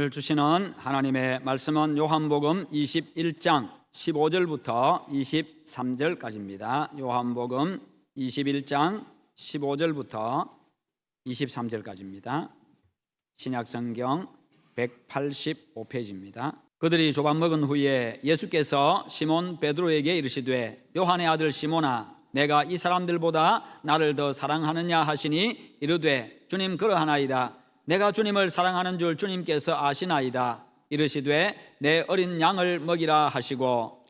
오늘 주시는 하나님의 말씀은 요한복음 21장 15절부터 23절까지입니다. 요한복음 21장 15절부터 23절까지입니다. 신약성경 185페이지입니다. 그들이 조밥 먹은 후에 예수께서 시몬 베드로에게 이르시되 요한의 아들 시몬아 내가 이 사람들보다 나를 더 사랑하느냐 하시니 이르되 주님 그러하나이다. 내가 주님을 사랑하는 줄 주님께서 아시나이다. 이르시되 내 어린 양을 먹이라 하시고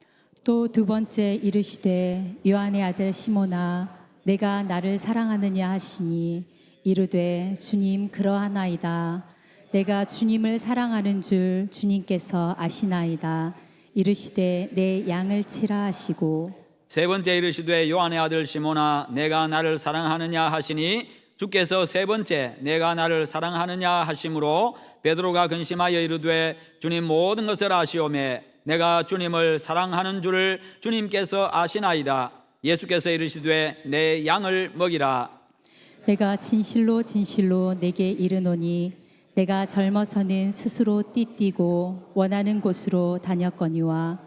또 두 번째 이르시되 요한의 아들 시몬아 내가 나를 사랑하느냐 하시니 이르되 주님 그러하나이다. 내가 주님을 사랑하는 줄 주님께서 아시나이다. 이르시되 내 양을 치라 하시고 세 번째 이르시되 요한의 아들 시몬아 내가 나를 사랑하느냐 하시니 주께서 세 번째 내가 나를 사랑하느냐 하심으로 베드로가 근심하여 이르되 주님 모든 것을 아시오매 내가 주님을 사랑하는 줄을 주님께서 아시나이다. 예수께서 이르시되 내 양을 먹이라. 내가 진실로 진실로 내게 이르노니 내가 젊어서는 스스로 띠띠고 원하는 곳으로 다녔거니와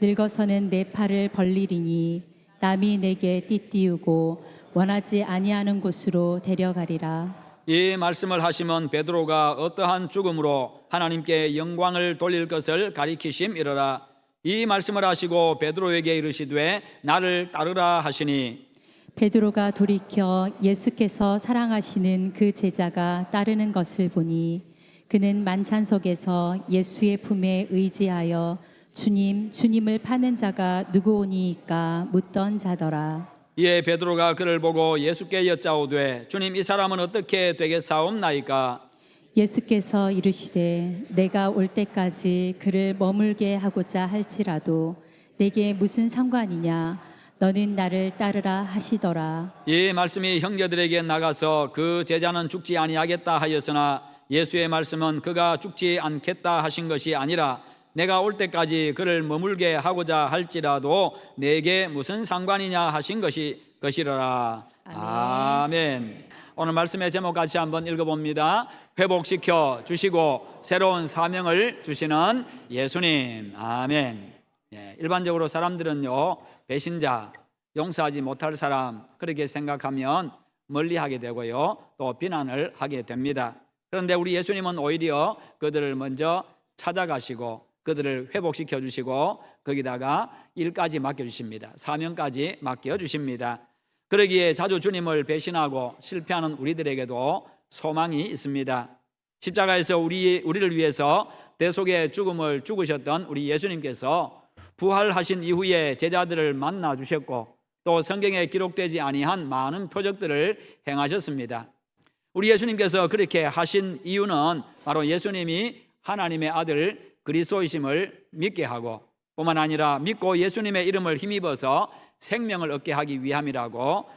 늙어서는 내 팔을 벌리리니 남이 내게 띠띠우고 원하지 아니하는 곳으로 데려가리라. 이 말씀을 하시면 베드로가 어떠한 죽음으로 하나님께 영광을 돌릴 것을 가리키심이러라. 이 말씀을 하시고 베드로에게 이르시되 나를 따르라 하시니 베드로가 돌이켜 예수께서 사랑하시는 그 제자가 따르는 것을 보니 그는 만찬석에서 예수의 품에 의지하여 주님을 파는 자가 누구오니이까 묻던 자더라. 이에 베드로가 그를 보고 예수께 여짜오되 주님 이 사람은 어떻게 되겠사옵나이까? 예수께서 이르시되 내가 올 때까지 그를 머물게 하고자 할지라도 내게 무슨 상관이냐 너는 나를 따르라 하시더라. 이 말씀이 형제들에게 나가서 그 제자는 죽지 아니하겠다 하였으나 예수의 말씀은 그가 죽지 않겠다 하신 것이 아니라 내가 올 때까지 그를 머물게 하고자 할지라도 내게 무슨 상관이냐 하신 것이라. 아멘. 오늘 말씀의 제목 같이 한번 읽어봅니다. 회복시켜 주시고 새로운 사명을 주시는 예수님. 아멘. 일반적으로 사람들은요 배신자, 용서하지 못할 사람 그렇게 생각하면 멀리하게 되고요 또 비난을 하게 됩니다. 그런데 우리 예수님은 오히려 그들을 먼저 찾아가시고 그들을 회복시켜 주시고 거기다가 일까지 맡겨주십니다. 사명까지 맡겨주십니다. 그러기에 자주 주님을 배신하고 실패하는 우리들에게도 소망이 있습니다. 십자가에서 우리를 위해서 대속의 죽음을 죽으셨던 우리 예수님께서 부활하신 이후에 제자들을 만나 주셨고 또 성경에 기록되지 아니한 많은 표적들을 행하셨습니다. 우리 예수님께서 그렇게 하신 이유는 바로 예수님이 하나님의 아들 그리스도이심을 믿게 하고 뿐만 아니라 믿고 예수님의 이름을 힘입어서 생명을 얻게 하기 위함이라고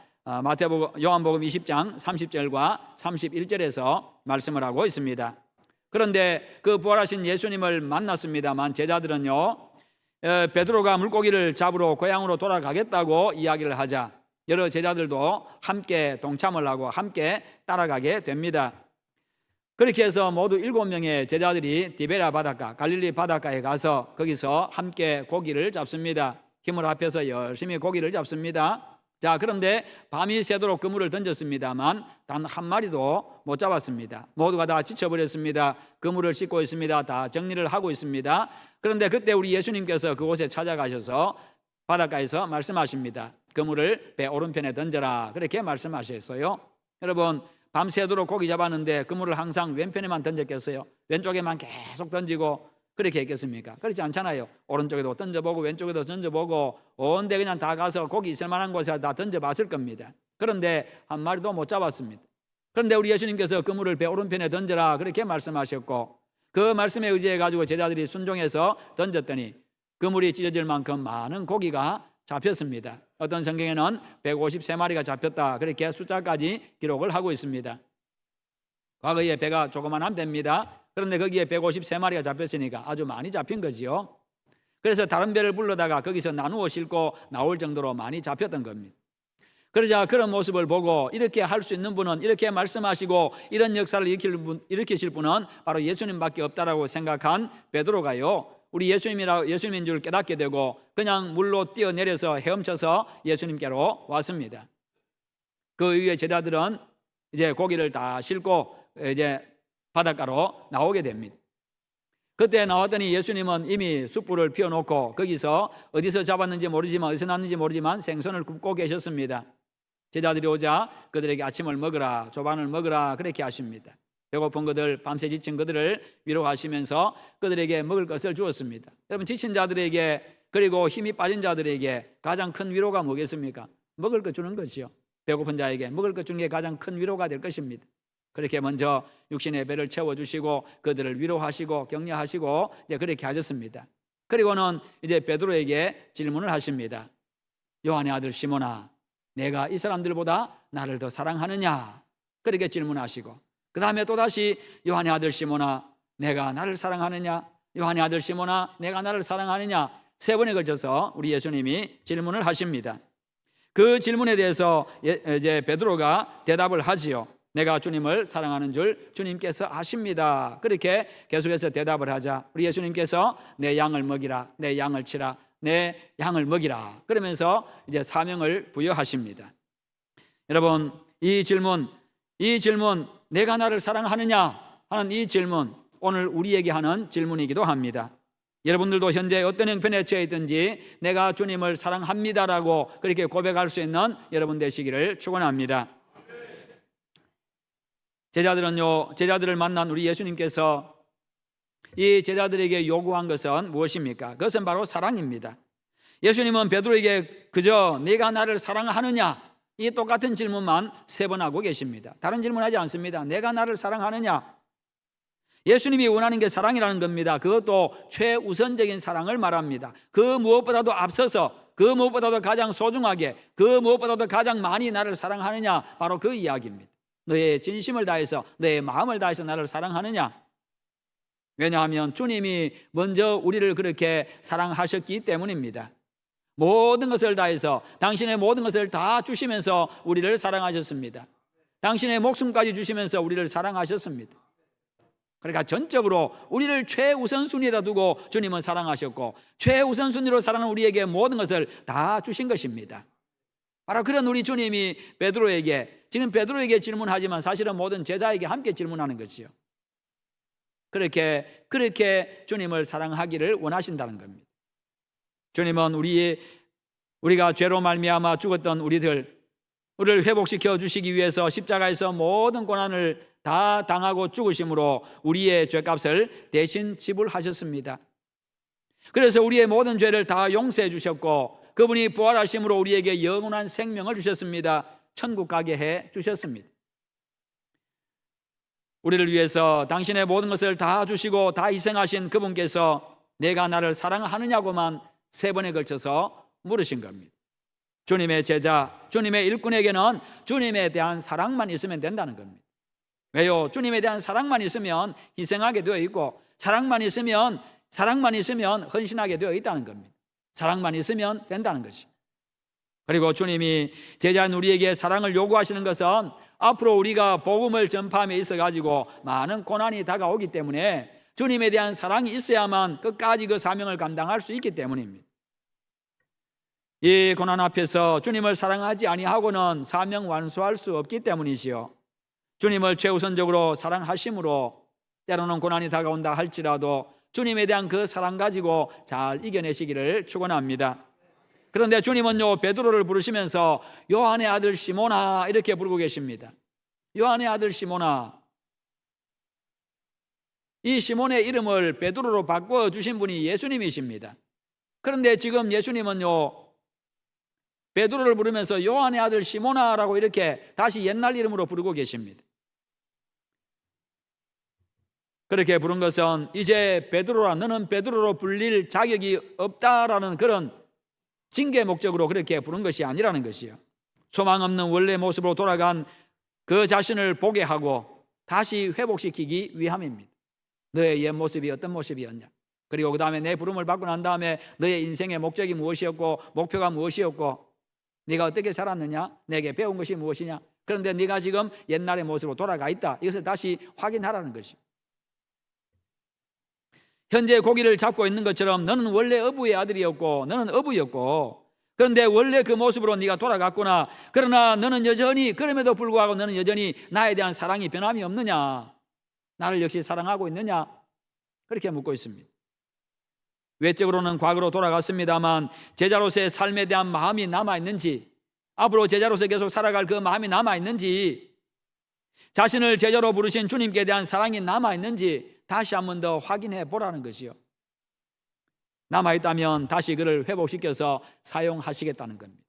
요한복음 20장 30절과 31절에서 말씀을 하고 있습니다. 그런데 그 부활하신 예수님을 만났습니다만 제자들은요 베드로가 물고기를 잡으러 고향으로 돌아가겠다고 이야기를 하자 여러 제자들도 함께 동참을 하고 함께 따라가게 됩니다. 그렇게 해서 모두 7명의 제자들이 디베랴 바닷가, 갈릴리 바닷가에 가서 거기서 함께 고기를 잡습니다. 힘을 합해서 열심히 고기를 잡습니다. 자, 그런데 밤이 새도록 그물을 던졌습니다만 단 한 마리도 못 잡았습니다. 모두가 다 지쳐버렸습니다. 그물을 씻고 있습니다. 다 정리를 하고 있습니다. 그런데 그때 우리 예수님께서 그곳에 찾아가셔서 바닷가에서 말씀하십니다. 그물을 배 오른편에 던져라. 그렇게 말씀하셨어요. 여러분 밤새도록 고기 잡았는데 그물을 항상 왼편에만 던졌겠어요? 왼쪽에만 계속 던지고 그렇게 했겠습니까? 그렇지 않잖아요. 오른쪽에도 던져보고 왼쪽에도 던져보고 온데 그냥 다 가서 고기 있을 만한 곳에 다 던져봤을 겁니다. 그런데 한 마리도 못 잡았습니다. 그런데 우리 예수님께서 그물을 배 오른편에 던져라 그렇게 말씀하셨고 그 말씀에 의지해 가지고 제자들이 순종해서 던졌더니 그물이 찢어질 만큼 많은 고기가 잡혔습니다. 어떤 성경에는 153마리가 잡혔다 그렇게 숫자까지 기록을 하고 있습니다. 과거에 배가 조그만한 배입니다. 그런데 거기에 153마리가 잡혔으니까 아주 많이 잡힌 거지요. 그래서 다른 배를 불러다가 거기서 나누어 싣고 나올 정도로 많이 잡혔던 겁니다. 그러자 그런 모습을 보고 이렇게 할 수 있는 분은, 이렇게 말씀하시고 이런 역사를 일으키실 분은 바로 예수님밖에 없다라고 생각한 베드로가요, 우리 예수님인 줄 깨닫게 되고 그냥 물로 뛰어내려서 헤엄쳐서 예수님께로 왔습니다. 그 이후에 제자들은 이제 고기를 다 싣고 이제 바닷가로 나오게 됩니다. 그때 나왔더니 예수님은 이미 숯불을 피워놓고 거기서 어디서 잡았는지 모르지만, 어디서 났는지 모르지만 생선을 굽고 계셨습니다. 제자들이 오자 그들에게 아침을 먹으라, 조반을 먹으라 그렇게 하십니다. 배고픈 그들, 밤새 지친 그들을 위로하시면서 그들에게 먹을 것을 주었습니다. 여러분, 지친 자들에게, 그리고 힘이 빠진 자들에게 가장 큰 위로가 뭐겠습니까? 먹을 것 주는 것이요. 배고픈 자에게 먹을 것 주는 게 가장 큰 위로가 될 것입니다. 그렇게 먼저 육신의 배를 채워주시고 그들을 위로하시고 격려하시고 이제 그렇게 하셨습니다. 그리고는 이제 베드로에게 질문을 하십니다. 요한의 아들 시몬아, 내가 이 사람들보다 나를 더 사랑하느냐? 그렇게 질문하시고, 그 다음에 또다시 요한의 아들 시몬아, 내가 나를 사랑하느냐? 요한의 아들 시몬아, 내가 나를 사랑하느냐? 3번에 걸쳐서 우리 예수님이 질문을 하십니다. 그 질문에 대해서 이제 베드로가 대답을 하지요. 내가 주님을 사랑하는 줄 주님께서 아십니다. 그렇게 계속해서 대답을 하자 우리 예수님께서 내 양을 먹이라, 내 양을 치라, 내 양을 먹이라 그러면서 이제 사명을 부여하십니다. 여러분, 이 질문 내가 나를 사랑하느냐 하는 이 질문, 오늘 우리에게 하는 질문이기도 합니다. 여러분들도 현재 어떤 형편에 처해 있든지 내가 주님을 사랑합니다라고 그렇게 고백할 수 있는 여러분 되시기를 축원합니다. 제자들을 만난 우리 예수님께서 이 제자들에게 요구한 것은 무엇입니까? 그것은 바로 사랑입니다. 예수님은 베드로에게 그저 네가 나를 사랑하느냐, 이 똑같은 질문만 3번 하고 계십니다. 다른 질문하지 않습니다. 내가 나를 사랑하느냐? 예수님이 원하는 게 사랑이라는 겁니다. 그것도 최우선적인 사랑을 말합니다. 그 무엇보다도 앞서서, 그 무엇보다도 가장 소중하게, 그 무엇보다도 가장 많이 나를 사랑하느냐, 바로 그 이야기입니다. 너의 진심을 다해서, 너의 마음을 다해서 나를 사랑하느냐? 왜냐하면 주님이 먼저 우리를 그렇게 사랑하셨기 때문입니다. 모든 것을 다해서, 당신의 모든 것을 다 주시면서 우리를 사랑하셨습니다. 당신의 목숨까지 주시면서 우리를 사랑하셨습니다. 그러니까 전적으로 우리를 최우선순위에다 두고 주님은 사랑하셨고, 최우선순위로 사랑하는 우리에게 모든 것을 다 주신 것입니다. 바로 그런 우리 주님이 베드로에게, 지금 베드로에게 질문하지만 사실은 모든 제자에게 함께 질문하는 것이요. 그렇게 주님을 사랑하기를 원하신다는 겁니다. 주님은 우리가 죄로 말미암아 죽었던 우리를 회복시켜 주시기 위해서 십자가에서 모든 고난을 다 당하고 죽으심으로 우리의 죄값을 대신 지불하셨습니다. 그래서 우리의 모든 죄를 다 용서해 주셨고, 그분이 부활하심으로 우리에게 영원한 생명을 주셨습니다. 천국 가게 해 주셨습니다. 우리를 위해서 당신의 모든 것을 다 주시고 다 희생하신 그분께서 내가 나를 사랑하느냐고만 3번에 걸쳐서 물으신 겁니다. 주님의 제자, 주님의 일꾼에게는 주님에 대한 사랑만 있으면 된다는 겁니다. 왜요? 주님에 대한 사랑만 있으면 희생하게 되어 있고, 사랑만 있으면 헌신하게 되어 있다는 겁니다. 사랑만 있으면 된다는 것이. 그리고 주님이 제자인 우리에게 사랑을 요구하시는 것은 앞으로 우리가 복음을 전파함에 있어 가지고 많은 고난이 다가오기 때문에 주님에 대한 사랑이 있어야만 끝까지 그 사명을 감당할 수 있기 때문입니다. 이 고난 앞에서 주님을 사랑하지 아니하고는 사명 완수할 수 없기 때문이지요. 주님을 최우선적으로 사랑하심으로 때로는 고난이 다가온다 할지라도 주님에 대한 그 사랑 가지고 잘 이겨내시기를 축원합니다. 그런데 주님은요, 베드로를 부르시면서 요한의 아들 시몬아 이렇게 부르고 계십니다. 요한의 아들 시몬아. 이 시몬의 이름을 베드로로 바꿔주신 분이 예수님이십니다. 그런데 지금 예수님은요, 베드로를 부르면서 요한의 아들 시몬아라고 이렇게 다시 옛날 이름으로 부르고 계십니다. 그렇게 부른 것은 이제 베드로라, 너는 베드로로 불릴 자격이 없다라는 그런 징계 목적으로 그렇게 부른 것이 아니라는 것이요. 소망 없는 원래 모습으로 돌아간 그 자신을 보게 하고 다시 회복시키기 위함입니다. 너의 옛 모습이 어떤 모습이었냐, 그리고 그 다음에 내 부름을 받고 난 다음에 너의 인생의 목적이 무엇이었고 목표가 무엇이었고 네가 어떻게 살았느냐? 내게 배운 것이 무엇이냐? 그런데 네가 지금 옛날의 모습으로 돌아가 있다. 이것을 다시 확인하라는 것입니다. 현재 고기를 잡고 있는 것처럼 너는 원래 어부의 아들이었고 너는 어부였고, 그런데 원래 그 모습으로 네가 돌아갔구나. 그러나 너는 여전히, 그럼에도 불구하고 너는 여전히 나에 대한 사랑이 변함이 없느냐? 나를 역시 사랑하고 있느냐? 그렇게 묻고 있습니다. 외적으로는 과거로 돌아갔습니다만 제자로서의 삶에 대한 마음이 남아있는지, 앞으로 제자로서 계속 살아갈 그 마음이 남아있는지, 자신을 제자로 부르신 주님께 대한 사랑이 남아있는지 다시 한 번 더 확인해 보라는 것이요. 남아있다면 다시 그를 회복시켜서 사용하시겠다는 겁니다.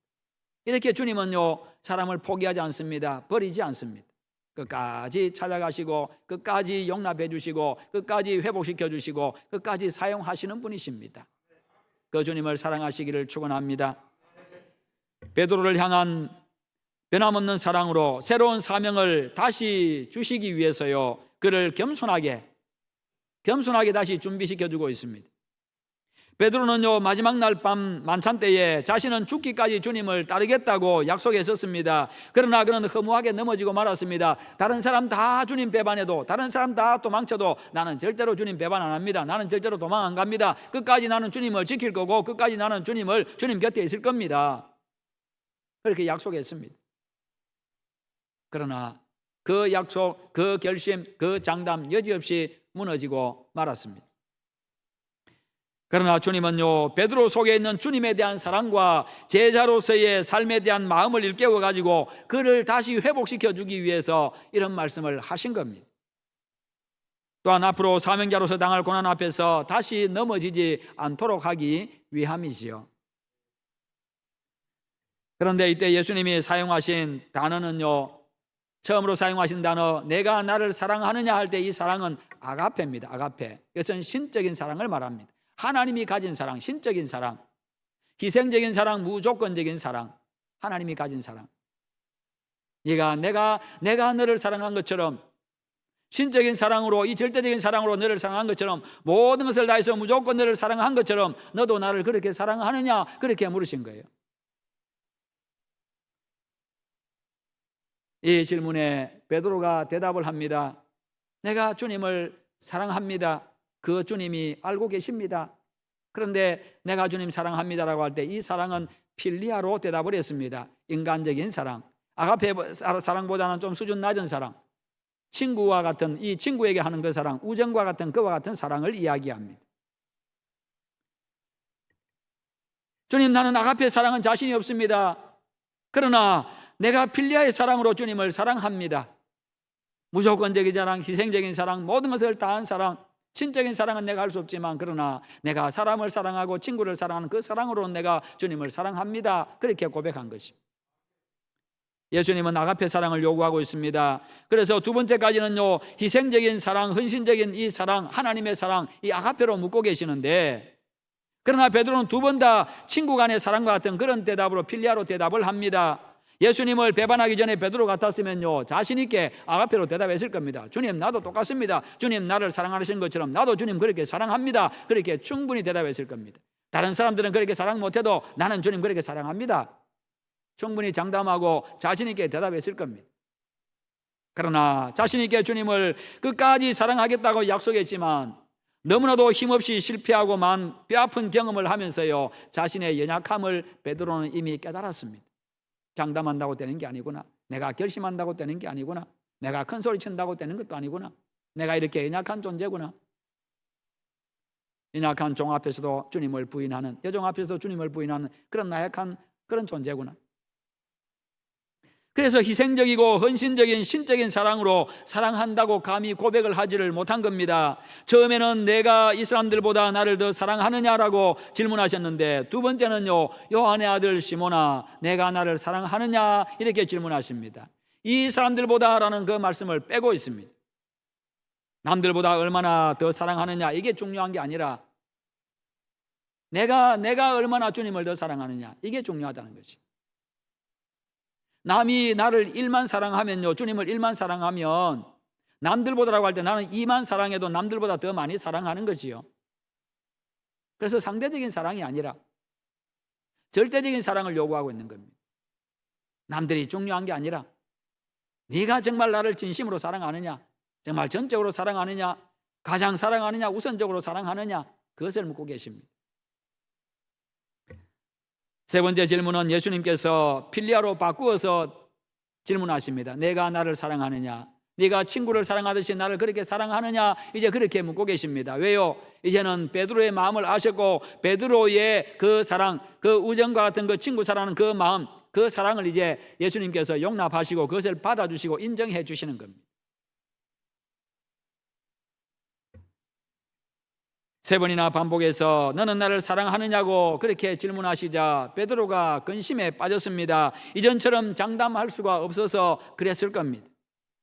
이렇게 주님은요, 사람을 포기하지 않습니다. 버리지 않습니다. 끝까지 찾아가시고 끝까지 용납해 주시고 끝까지 회복시켜 주시고 끝까지 사용하시는 분이십니다. 그 주님을 사랑하시기를 축원합니다. 베드로를 향한 변함없는 사랑으로 새로운 사명을 다시 주시기 위해서요, 그를 겸손하게 다시 준비시켜 주고 있습니다. 베드로는요, 마지막 날 밤 만찬 때에 자신은 죽기까지 주님을 따르겠다고 약속했었습니다. 그러나 그는 허무하게 넘어지고 말았습니다. 다른 사람 다 주님 배반해도, 다른 사람 다 도망쳐도 나는 절대로 주님 배반 안 합니다. 나는 절대로 도망 안 갑니다. 끝까지 나는 주님을 지킬 거고 끝까지 나는 주님 곁에 있을 겁니다. 그렇게 약속했습니다. 그러나 그 약속, 그 결심, 그 장담 여지없이 무너지고 말았습니다. 그러나 주님은요, 베드로 속에 있는 주님에 대한 사랑과 제자로서의 삶에 대한 마음을 일깨워 가지고 그를 다시 회복시켜 주기 위해서 이런 말씀을 하신 겁니다. 또한 앞으로 사명자로서 당할 고난 앞에서 다시 넘어지지 않도록 하기 위함이지요. 그런데 이때 예수님이 사용하신 단어는요, 처음으로 사용하신 단어, 내가 나를 사랑하느냐 할 때 이 사랑은 아가페입니다. 아가페. 이것은 신적인 사랑을 말합니다. 하나님이 가진 사랑, 신적인 사랑, 희생적인 사랑, 무조건적인 사랑, 하나님이 가진 사랑. 내가 너를 사랑한 것처럼, 신적인 사랑으로, 이 절대적인 사랑으로 너를 사랑한 것처럼, 모든 것을 다해서 무조건 너를 사랑한 것처럼 너도 나를 그렇게 사랑하느냐, 그렇게 물으신 거예요. 이 질문에 베드로가 대답을 합니다. 내가 주님을 사랑합니다. 그 주님이 알고 계십니다. 그런데 내가 주님 사랑합니다라고 할 때 이 사랑은 필리아로 대답을 했습니다. 인간적인 사랑, 아가페 사랑보다는 좀 수준 낮은 사랑, 친구와 같은, 이 친구에게 하는 그 사랑, 우정과 같은 그와 같은 사랑을 이야기합니다. 주님, 나는 아가페 사랑은 자신이 없습니다. 그러나 내가 필리아의 사랑으로 주님을 사랑합니다. 무조건적인 사랑, 희생적인 사랑, 모든 것을 다한 사랑, 신적인 사랑은 내가 할 수 없지만 그러나 내가 사람을 사랑하고 친구를 사랑하는 그 사랑으로는 내가 주님을 사랑합니다. 그렇게 고백한 것입니다. 예수님은 아가페 사랑을 요구하고 있습니다. 그래서 두 번째까지는요, 희생적인 사랑, 헌신적인 이 사랑, 하나님의 사랑, 이 아가페로 묻고 계시는데, 그러나 베드로는 두 번 다 친구 간의 사랑과 같은 그런 대답으로 필리아로 대답을 합니다. 예수님을 배반하기 전에 베드로 같았으면요, 자신 있게 아가페로 대답했을 겁니다. 주님, 나도 똑같습니다. 주님 나를 사랑하시는 것처럼 나도 주님 그렇게 사랑합니다. 그렇게 충분히 대답했을 겁니다. 다른 사람들은 그렇게 사랑 못해도 나는 주님 그렇게 사랑합니다. 충분히 장담하고 자신 있게 대답했을 겁니다. 그러나 자신 있게 주님을 끝까지 사랑하겠다고 약속했지만 너무나도 힘없이 실패하고만 뼈아픈 경험을 하면서요, 자신의 연약함을 베드로는 이미 깨달았습니다. 장담한다고 되는 게 아니구나. 내가 결심한다고 되는 게 아니구나. 내가 큰 소리 친다고 되는 것도 아니구나. 내가 이렇게 연약한 존재구나. 연약한 종 앞에서도 주님을 부인하는, 여종 앞에서도 주님을 부인하는 그런 나약한 그런 존재구나. 그래서 희생적이고 헌신적인 신적인 사랑으로 사랑한다고 감히 고백을 하지를 못한 겁니다. 처음에는 내가 이 사람들보다 나를 더 사랑하느냐라고 질문하셨는데, 두 번째는요, 요한의 아들 시몬아, 내가 나를 사랑하느냐, 이렇게 질문하십니다. 이 사람들보다라는 그 말씀을 빼고 있습니다. 남들보다 얼마나 더 사랑하느냐, 이게 중요한 게 아니라 내가 얼마나 주님을 더 사랑하느냐, 이게 중요하다는 것이. 남이 나를 1만 사랑하면요, 주님을 1만 사랑하면 남들보다라고 할 때 나는 2만 사랑해도 남들보다 더 많이 사랑하는 거지요. 그래서 상대적인 사랑이 아니라 절대적인 사랑을 요구하고 있는 겁니다. 남들이 중요한 게 아니라 네가 정말 나를 진심으로 사랑하느냐, 정말 전적으로 사랑하느냐, 가장 사랑하느냐, 우선적으로 사랑하느냐, 그것을 묻고 계십니다. 세 번째 질문은 예수님께서 필리아로 바꾸어서 질문하십니다. 내가 나를 사랑하느냐, 네가 친구를 사랑하듯이 나를 그렇게 사랑하느냐, 이제 그렇게 묻고 계십니다. 왜요? 이제는 베드로의 마음을 아셨고 베드로의 그 사랑, 그 우정과 같은 그 친구 사랑하는 그 마음, 그 사랑을 이제 예수님께서 용납하시고 그것을 받아주시고 인정해 주시는 겁니다. 세 번이나 반복해서 너는 나를 사랑하느냐고 그렇게 질문하시자 베드로가 근심에 빠졌습니다. 이전처럼 장담할 수가 없어서 그랬을 겁니다.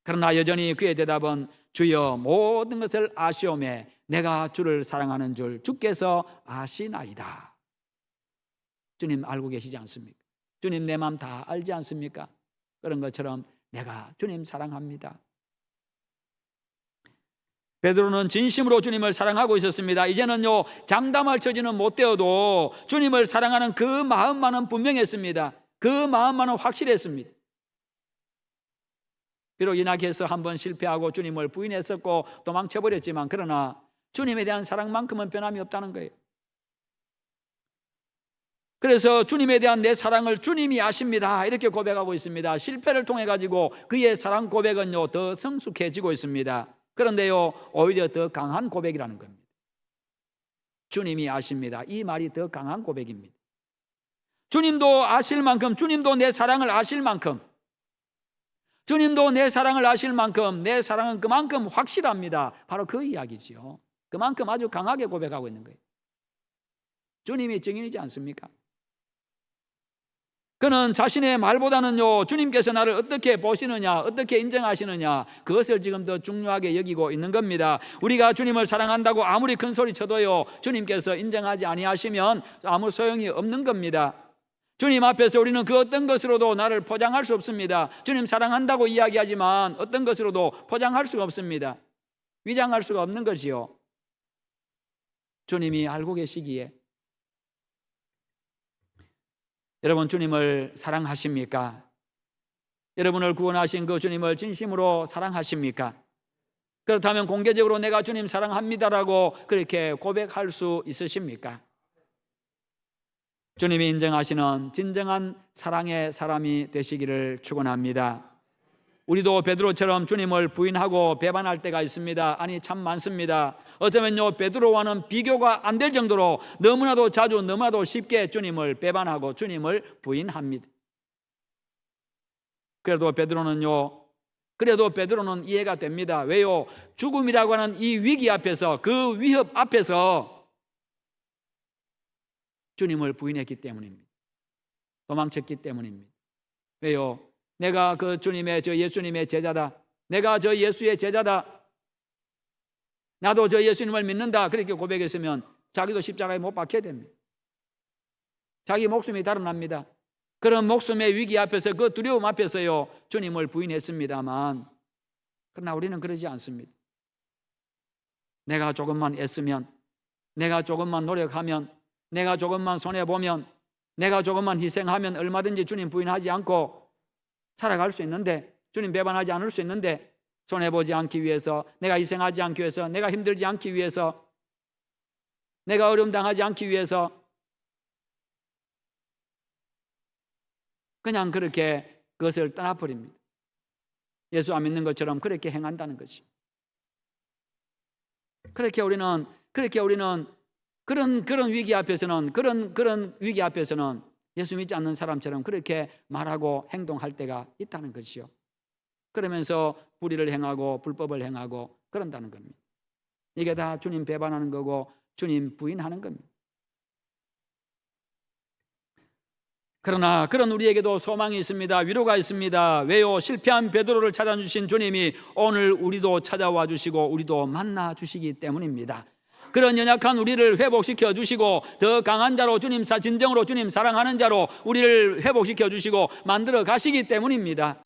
그러나 여전히 그의 대답은 주여 모든 것을 아시오매 내가 주를 사랑하는 줄 주께서 아시나이다. 주님 알고 계시지 않습니까? 주님 내 마음 다 알지 않습니까? 그런 것처럼 내가 주님 사랑합니다. 베드로는 진심으로 주님을 사랑하고 있었습니다. 이제는요 장담할 처지는 못 되어도 주님을 사랑하는 그 마음만은 분명했습니다. 그 마음만은 확실했습니다. 비록 이낙해서 한번 실패하고 주님을 부인했었고 도망쳐버렸지만 그러나 주님에 대한 사랑만큼은 변함이 없다는 거예요. 그래서 주님에 대한 내 사랑을 주님이 아십니다 이렇게 고백하고 있습니다. 실패를 통해 가지고 그의 사랑 고백은요 더 성숙해지고 있습니다. 그런데요 오히려 더 강한 고백이라는 겁니다. 주님이 아십니다. 이 말이 더 강한 고백입니다. 주님도 아실 만큼, 주님도 내 사랑을 아실 만큼, 주님도 내 사랑을 아실 만큼 내 사랑은 그만큼 확실합니다. 바로 그 이야기죠. 그만큼 아주 강하게 고백하고 있는 거예요. 주님이 증인이지 않습니까? 그는 자신의 말보다는요 주님께서 나를 어떻게 보시느냐, 어떻게 인정하시느냐, 그것을 지금 더 중요하게 여기고 있는 겁니다. 우리가 주님을 사랑한다고 아무리 큰 소리 쳐도요 주님께서 인정하지 아니하시면 아무 소용이 없는 겁니다. 주님 앞에서 우리는 그 어떤 것으로도 나를 포장할 수 없습니다. 주님 사랑한다고 이야기하지만 어떤 것으로도 포장할 수가 없습니다. 위장할 수가 없는 것이요. 주님이 알고 계시기에. 여러분 주님을 사랑하십니까? 여러분을 구원하신 그 주님을 진심으로 사랑하십니까? 그렇다면 공개적으로 내가 주님 사랑합니다라고 그렇게 고백할 수 있으십니까? 주님이 인정하시는 진정한 사랑의 사람이 되시기를 축원합니다. 우리도 베드로처럼 주님을 부인하고 배반할 때가 있습니다. 아니 참 많습니다. 어쩌면요 베드로와는 비교가 안 될 정도로 너무나도 자주 너무나도 쉽게 주님을 배반하고 주님을 부인합니다. 그래도 베드로는 이해가 됩니다. 왜요? 죽음이라고 하는 이 위기 앞에서, 그 위협 앞에서 주님을 부인했기 때문입니다. 도망쳤기 때문입니다. 왜요? 내가 그 주님의, 저 예수님의 제자다. 내가 저 예수의 제자다. 나도 저 예수님을 믿는다. 그렇게 고백했으면 자기도 십자가에 못 박혀야 됩니다. 자기 목숨이 달아납니다. 그런 목숨의 위기 앞에서, 그 두려움 앞에서요 주님을 부인했습니다만, 그러나 우리는 그러지 않습니다. 내가 조금만 애쓰면, 내가 조금만 노력하면, 내가 조금만 손해보면, 내가 조금만 희생하면 얼마든지 주님 부인하지 않고 살아갈 수 있는데, 주님 배반하지 않을 수 있는데, 손해보지 않기 위해서, 내가 희생하지 않기 위해서, 내가 힘들지 않기 위해서, 내가 어려움 당하지 않기 위해서 그냥 그렇게 그것을 떠나버립니다. 예수 안 믿는 것처럼 그렇게 행한다는 것이. 그렇게 우리는 그런 위기 앞에서는, 그런 위기 앞에서는 예수 믿지 않는 사람처럼 그렇게 말하고 행동할 때가 있다는 것이요. 그러면서 불의를 행하고 불법을 행하고 그런다는 겁니다. 이게 다 주님 배반하는 거고 주님 부인하는 겁니다. 그러나 그런 우리에게도 소망이 있습니다. 위로가 있습니다. 왜요? 실패한 베드로를 찾아주신 주님이 오늘 우리도 찾아와 주시고 우리도 만나 주시기 때문입니다. 그런 연약한 우리를 회복시켜 주시고 더 강한 자로, 진정으로 주님 사랑하는 자로 우리를 회복시켜 주시고 만들어 가시기 때문입니다.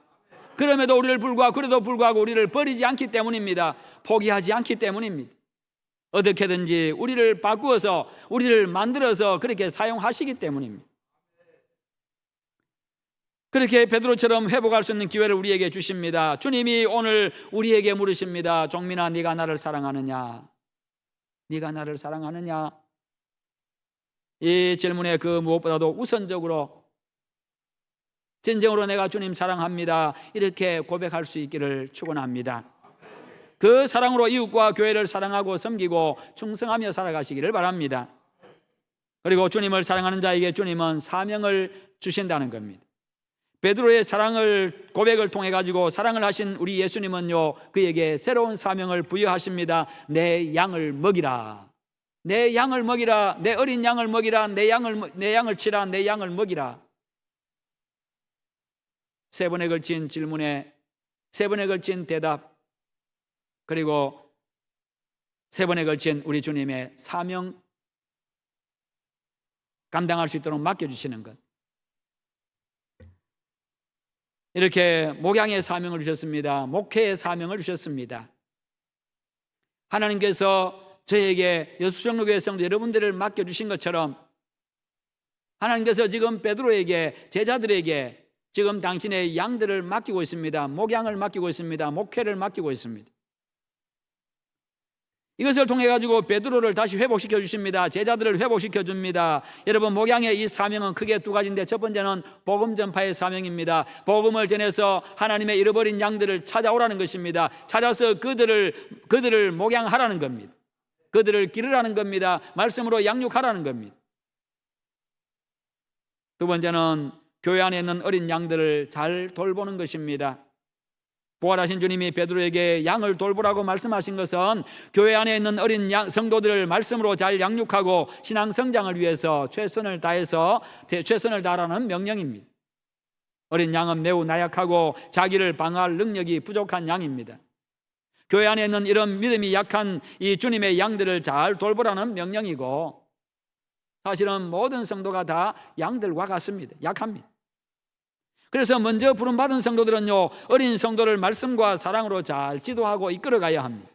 그럼에도 그래도 불구하고 우리를 버리지 않기 때문입니다. 포기하지 않기 때문입니다. 어떻게든지 우리를 바꾸어서, 우리를 만들어서 그렇게 사용하시기 때문입니다. 그렇게 베드로처럼 회복할 수 있는 기회를 우리에게 주십니다. 주님이 오늘 우리에게 물으십니다. 종민아, 네가 나를 사랑하느냐? 네가 나를 사랑하느냐? 이 질문에 그 무엇보다도 우선적으로 진정으로 내가 주님 사랑합니다, 이렇게 고백할 수 있기를 축원합니다. 그 사랑으로 이웃과 교회를 사랑하고 섬기고 충성하며 살아가시기를 바랍니다. 그리고 주님을 사랑하는 자에게 주님은 사명을 주신다는 겁니다. 베드로의 고백을 통해 가지고 사랑을 하신 우리 예수님은요, 그에게 새로운 사명을 부여하십니다. 내 양을 먹이라. 내 양을 먹이라. 내 어린 양을 먹이라. 내 양을 치라. 내 양을 먹이라. 세 번에 걸친 질문에 세 번에 걸친 대답, 그리고 세 번에 걸친 우리 주님의 사명 감당할 수 있도록 맡겨주시는 것. 이렇게 목양의 사명을 주셨습니다. 목회의 사명을 주셨습니다. 하나님께서 저에게 여수정로교회 성도 여러분들을 맡겨주신 것처럼 하나님께서 지금 베드로에게, 제자들에게 지금 당신의 양들을 맡기고 있습니다. 목양을 맡기고 있습니다. 목회를 맡기고 있습니다. 이것을 통해 가지고 베드로를 다시 회복시켜 주십니다. 제자들을 회복시켜 줍니다. 여러분, 목양의 이 사명은 크게 두 가지인데, 첫 번째는 복음 전파의 사명입니다. 복음을 전해서 하나님의 잃어버린 양들을 찾아오라는 것입니다. 찾아서 그들을 목양하라는 겁니다. 그들을 기르라는 겁니다. 말씀으로 양육하라는 겁니다. 두 번째는 교회 안에 있는 어린 양들을 잘 돌보는 것입니다. 부활하신 주님이 베드로에게 양을 돌보라고 말씀하신 것은 교회 안에 있는 어린 성도들을 말씀으로 잘 양육하고 신앙 성장을 위해서 최선을 다하라는 명령입니다. 어린 양은 매우 나약하고 자기를 방어할 능력이 부족한 양입니다. 교회 안에 있는 이런 믿음이 약한 이 주님의 양들을 잘 돌보라는 명령이고, 사실은 모든 성도가 다 양들과 같습니다. 약합니다. 그래서 먼저 부름받은 성도들은요, 어린 성도를 말씀과 사랑으로 잘 지도하고 이끌어가야 합니다.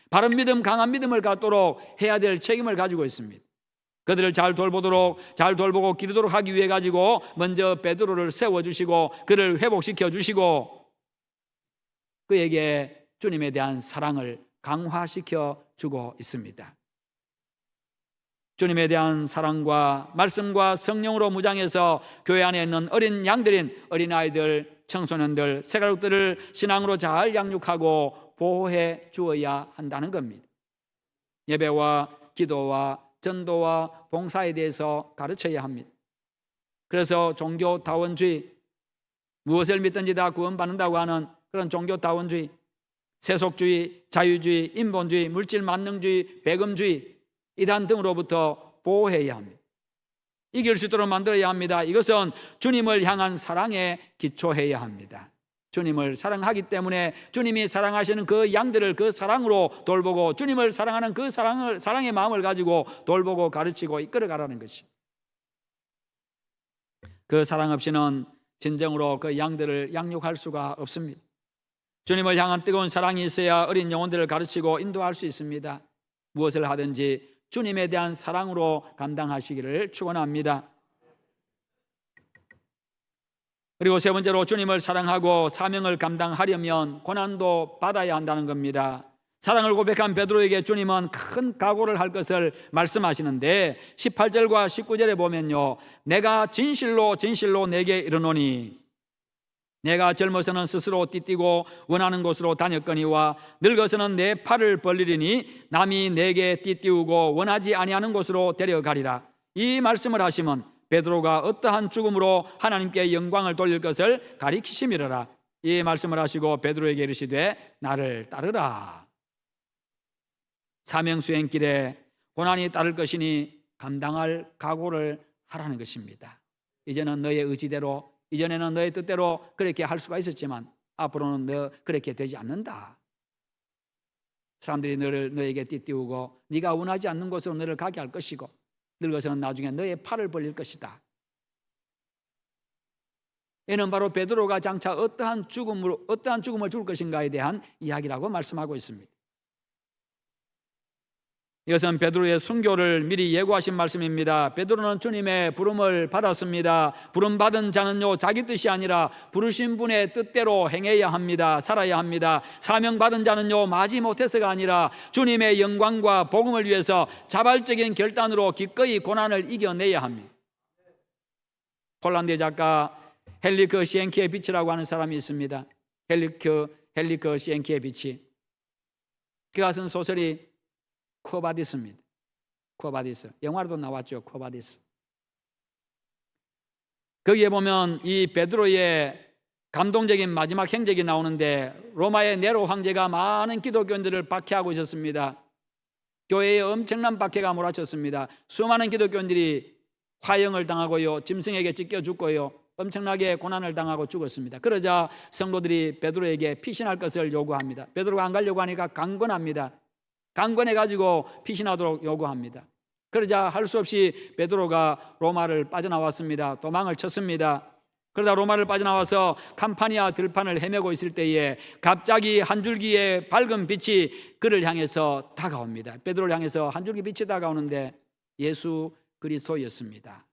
바른 믿음, 강한 믿음을 갖도록 해야 될 책임을 가지고 있습니다. 그들을 잘 돌보고 기르도록 하기 위해 가지고 먼저 베드로를 세워주시고 그를 회복시켜 주시고 그에게 주님에 대한 사랑을 강화시켜 주고 있습니다. 주님에 대한 사랑과 말씀과 성령으로 무장해서 교회 안에 있는 어린 양들인 어린아이들, 청소년들, 새가족들을 신앙으로 잘 양육하고 보호해 주어야 한다는 겁니다. 예배와 기도와 전도와 봉사에 대해서 가르쳐야 합니다. 그래서 종교다원주의, 무엇을 믿든지 다 구원받는다고 하는 그런 종교다원주의, 세속주의, 자유주의, 인본주의, 물질만능주의, 배금주의, 이단 등으로부터 보호해야 합니다. 이길 수 있도록 만들어야 합니다. 이것은 주님을 향한 사랑에 기초해야 합니다. 주님을 사랑하기 때문에 주님이 사랑하시는 그 양들을 그 사랑으로 돌보고 주님을 사랑하는 그 사랑의 마음을 가지고 돌보고 가르치고 이끌어가라는 것입니다. 그 사랑 없이는 진정으로 그 양들을 양육할 수가 없습니다. 주님을 향한 뜨거운 사랑이 있어야 어린 영혼들을 가르치고 인도할 수 있습니다. 무엇을 하든지 주님에 대한 사랑으로 감당하시기를 축원합니다. 그리고 세 번째로 주님을 사랑하고 사명을 감당하려면 고난도 받아야 한다는 겁니다. 사랑을 고백한 베드로에게 주님은 큰 각오를 할 것을 말씀하시는데 18절과 19절에 보면요, 내가 진실로 내게 이르노니 내가 젊어서는 스스로 띠뛰고 원하는 곳으로 다녔거니와 늙어서는 내 팔을 벌리리니 남이 내게 띠띠우고 원하지 아니하는 곳으로 데려가리라. 이 말씀을 하시면 베드로가 어떠한 죽음으로 하나님께 영광을 돌릴 것을 가리키심이라. 이 말씀을 하시고 베드로에게 이르시되 나를 따르라. 사명 수행길에 고난이 따를 것이니 감당할 각오를 하라는 것입니다. 이제는 너의 의지대로, 이전에는 너의 뜻대로 그렇게 할 수가 있었지만 앞으로는 너 그렇게 되지 않는다. 사람들이 너에게 띠띠우고 네가 원하지 않는 곳으로 너를 가게 할 것이고 늙어서는 나중에 너의 팔을 벌릴 것이다. 이는 바로 베드로가 장차 어떠한 죽음을 죽을 것인가에 대한 이야기라고 말씀하고 있습니다. 이것은 베드로의 순교를 미리 예고하신 말씀입니다. 베드로는 주님의 부름을 받았습니다. 부름 받은 자는요, 자기 뜻이 아니라 부르신 분의 뜻대로 행해야 합니다. 살아야 합니다. 사명 받은 자는요, 마지못해서가 아니라 주님의 영광과 복음을 위해서 자발적인 결단으로 기꺼이 고난을 이겨내야 합니다. 폴란드 작가 헬리크 시엔키에비치라고 하는 사람이 있습니다. 헬리크 시엔키에비치. 그가 쓴 소설이 쿠어바디스입니다. 쿠어바디스. 영화로도 나왔죠. 쿠어바디스. 거기에 보면 이 베드로의 감동적인 마지막 행적이 나오는데, 로마의 네로 황제가 많은 기독교인들을 박해하고 있었습니다. 교회에 엄청난 박해가 몰아쳤습니다. 수많은 기독교인들이 화형을 당하고요, 짐승에게 찢겨 죽고요, 엄청나게 고난을 당하고 죽었습니다. 그러자 성도들이 베드로에게 피신할 것을 요구합니다. 베드로가 안 가려고 하니까 강권합니다. 강권해가지고 피신하도록 요구합니다. 그러자 할 수 없이 베드로가 로마를 빠져나왔습니다. 도망을 쳤습니다. 그러다 로마를 빠져나와서 캄파니아 들판을 헤매고 있을 때에 갑자기 한 줄기의 밝은 빛이 그를 향해서 다가옵니다. 베드로를 향해서 한 줄기 빛이 다가오는데 예수 그리스도였습니다.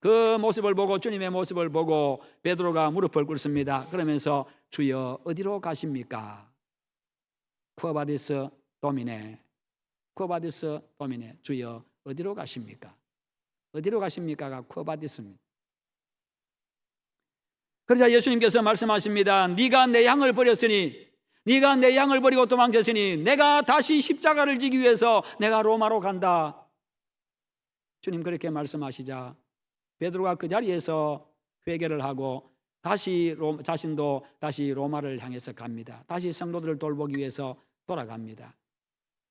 그 모습을 보고, 주님의 모습을 보고 베드로가 무릎을 꿇습니다. 그러면서 주여 어디로 가십니까? 쿠어바디스 도미네, 쿠어바디스 도미네. 주여 어디로 가십니까? 어디로 가십니까가 쿠어바디스입니다. 그러자 예수님께서 말씀하십니다. 네가 내 양을 버렸으니, 네가 내 양을 버리고 도망쳤으니 내가 다시 십자가를 지기 위해서 내가 로마로 간다. 주님 그렇게 말씀하시자 베드로가 그 자리에서 회개를 하고 자신도 다시 로마를 향해서 갑니다. 다시 성도들을 돌보기 위해서 돌아갑니다.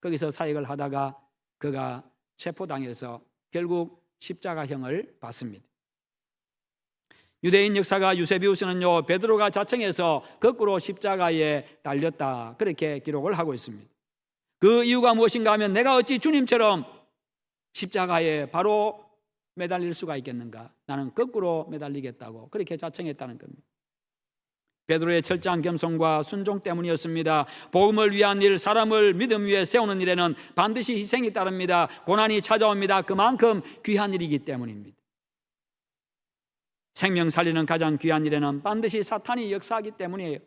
거기서 사역을 하다가 그가 체포당해서 결국 십자가형을 받습니다. 유대인 역사가 유세비우스는요, 베드로가 자청해서 거꾸로 십자가에 달렸다, 그렇게 기록을 하고 있습니다. 그 이유가 무엇인가 하면, 내가 어찌 주님처럼 십자가에 바로 매달릴 수가 있겠는가? 나는 거꾸로 매달리겠다고 그렇게 자청했다는 겁니다. 베드로의 철저한 겸손과 순종 때문이었습니다. 복음을 위한 일, 사람을 믿음 위에 세우는 일에는 반드시 희생이 따릅니다. 고난이 찾아옵니다. 그만큼 귀한 일이기 때문입니다. 생명 살리는 가장 귀한 일에는 반드시 사탄이 역사하기 때문이에요.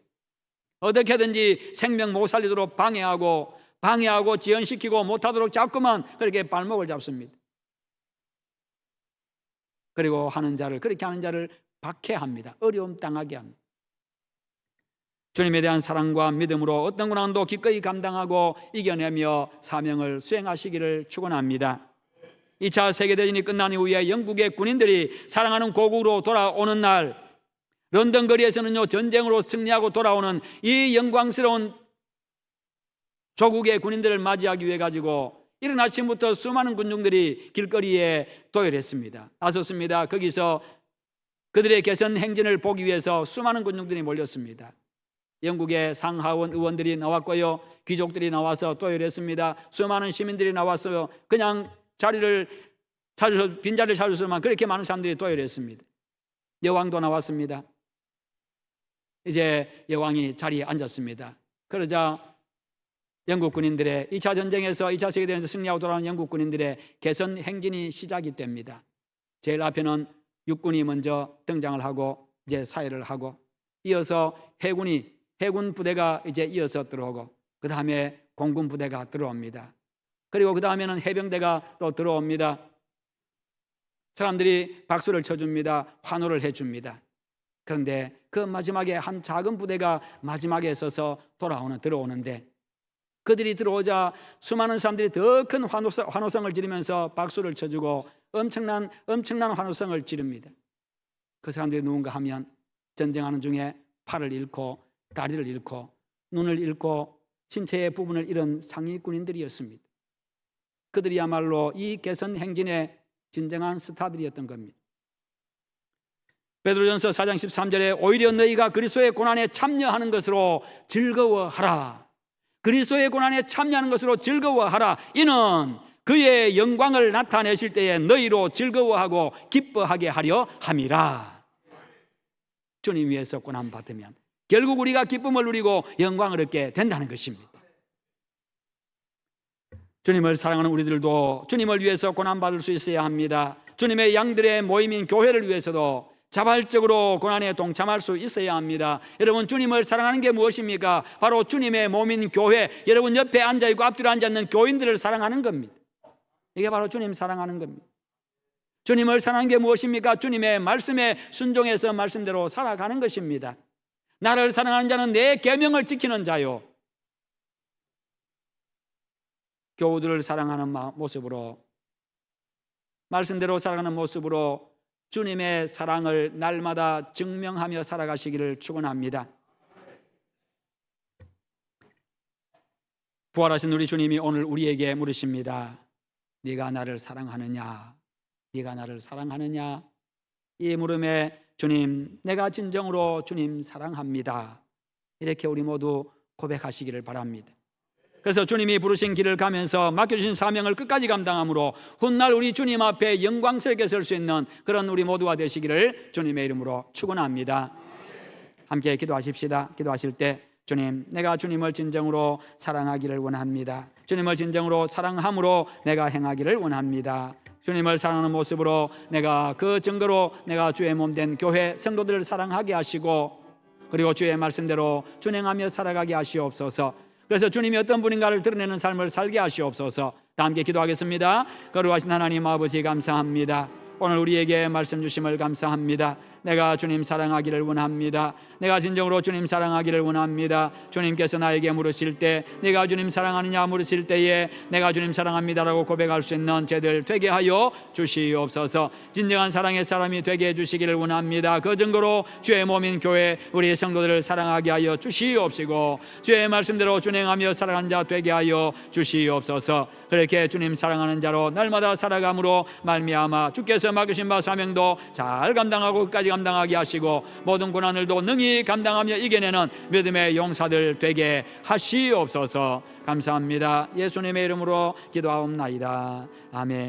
어떻게든지 생명 못 살리도록 방해하고 지연시키고 못하도록 자꾸만 그렇게 발목을 잡습니다. 그리고 그렇게 하는 자를 박해합니다. 어려움 당하게 합니다. 주님에 대한 사랑과 믿음으로 어떤 고난도 기꺼이 감당하고 이겨내며 사명을 수행하시기를 축원합니다. 2차 세계대전이 끝난 이후에 영국의 군인들이 사랑하는 고국으로 돌아오는 날, 런던 거리에서는요, 전쟁으로 승리하고 돌아오는 이 영광스러운 조국의 군인들을 맞이하기 위해 가지고 이른 아침부터 수많은 군중들이 길거리에 도열했습니다. 나섰습니다. 거기서 그들의 개선 행진을 보기 위해서 수많은 군중들이 몰렸습니다. 영국의 상하원 의원들이 나왔고요, 귀족들이 나와서 도열했습니다. 수많은 시민들이 나와서 그냥 빈자리를 찾아서만 그렇게 많은 사람들이 도열했습니다. 여왕도 나왔습니다. 이제 여왕이 자리에 앉았습니다. 그러자 영국 군인들의 2차 전쟁에서 2차 세계대전에서 승리하고 돌아오는 영국 군인들의 개선 행진이 시작이 됩니다. 제일 앞에는 육군이 먼저 등장을 하고 이제 사회를 하고, 이어서 해군 부대가 이제 이어서 들어오고, 그 다음에 공군 부대가 들어옵니다. 그리고 그 다음에는 해병대가 또 들어옵니다. 사람들이 박수를 쳐줍니다. 환호를 해줍니다. 그런데 그 마지막에 한 작은 부대가 마지막에 서서 들어오는데, 그들이 들어오자 수많은 사람들이 더 큰 환호성을 지르면서 박수를 쳐주고 엄청난 환호성을 지릅니다. 그 사람들이 누군가 하면 전쟁하는 중에 팔을 잃고 다리를 잃고 눈을 잃고 신체의 부분을 잃은 상위 군인들이었습니다. 그들이야말로 이 개선 행진의 진정한 스타들이었던 겁니다. 베드로전서 4장 13절에 오히려 너희가 그리스도의 고난에 참여하는 것으로 즐거워하라. 그리스도의 고난에 참여하는 것으로 즐거워하라. 이는 그의 영광을 나타내실 때에 너희로 즐거워하고 기뻐하게 하려 함이라. 주님 위해서 고난 받으면 결국 우리가 기쁨을 누리고 영광을 얻게 된다는 것입니다. 주님을 사랑하는 우리들도 주님을 위해서 고난받을 수 있어야 합니다. 주님의 양들의 모임인 교회를 위해서도 자발적으로 고난에 동참할 수 있어야 합니다. 여러분, 주님을 사랑하는 게 무엇입니까? 바로 주님의 몸인 교회, 여러분 옆에 앉아있고 앞뒤로 앉아있는 교인들을 사랑하는 겁니다. 이게 바로 주님 사랑하는 겁니다. 주님을 사랑하는 게 무엇입니까? 주님의 말씀에 순종해서 말씀대로 살아가는 것입니다. 나를 사랑하는 자는 내 계명을 지키는 자요, 교우들을 사랑하는 모습으로, 말씀대로 살아가는 모습으로 주님의 사랑을 날마다 증명하며 살아가시기를 축원합니다. 부활하신 우리 주님이 오늘 우리에게 물으십니다. 네가 나를 사랑하느냐? 네가 나를 사랑하느냐? 이 물음에 주님, 내가 진정으로 주님 사랑합니다, 이렇게 우리 모두 고백하시기를 바랍니다. 그래서 주님이 부르신 길을 가면서 맡겨주신 사명을 끝까지 감당함으로 훗날 우리 주님 앞에 영광스럽게 설 수 있는 그런 우리 모두가 되시기를 주님의 이름으로 축원합니다. 함께 기도하십시다. 기도하실 때 주님, 내가 주님을 진정으로 사랑하기를 원합니다. 주님을 진정으로 사랑함으로 내가 행하기를 원합니다. 주님을 사랑하는 모습으로 내가 그 증거로 내가 주의 몸된 교회 성도들을 사랑하게 하시고, 그리고 주의 말씀대로 준행하며 살아가게 하시옵소서. 그래서 주님이 어떤 분인가를 드러내는 삶을 살게 하시옵소서. 다 함께 기도하겠습니다. 거룩하신 하나님 아버지, 감사합니다. 오늘 우리에게 말씀 주심을 감사합니다. 내가 주님 사랑하기를 원합니다. 내가 진정으로 주님 사랑하기를 원합니다. 주님께서 나에게 물으실 때 네가 주님 사랑하느냐 물으실 때에 내가 주님 사랑합니다라고 고백할 수 있는 저희들 되게 하여 주시옵소서. 진정한 사랑의 사람이 되게 해주시기를 원합니다. 그 증거로 주의 몸인 교회 우리 성도들을 사랑하게 하여 주시옵시고, 주의 말씀대로 준행하며 살아가는 자 되게 하여 주시옵소서. 그렇게 주님 사랑하는 자로 날마다 살아감으로 말미암아 주께서 맡기신 바 사명도 잘 감당하고 끝까지 감당하게 하시고 모든 고난을도 능히 감당하며 이겨내는 믿음의 용사들 되게 하시옵소서. 감사합니다. 예수님의 이름으로 기도하옵나이다. 아멘.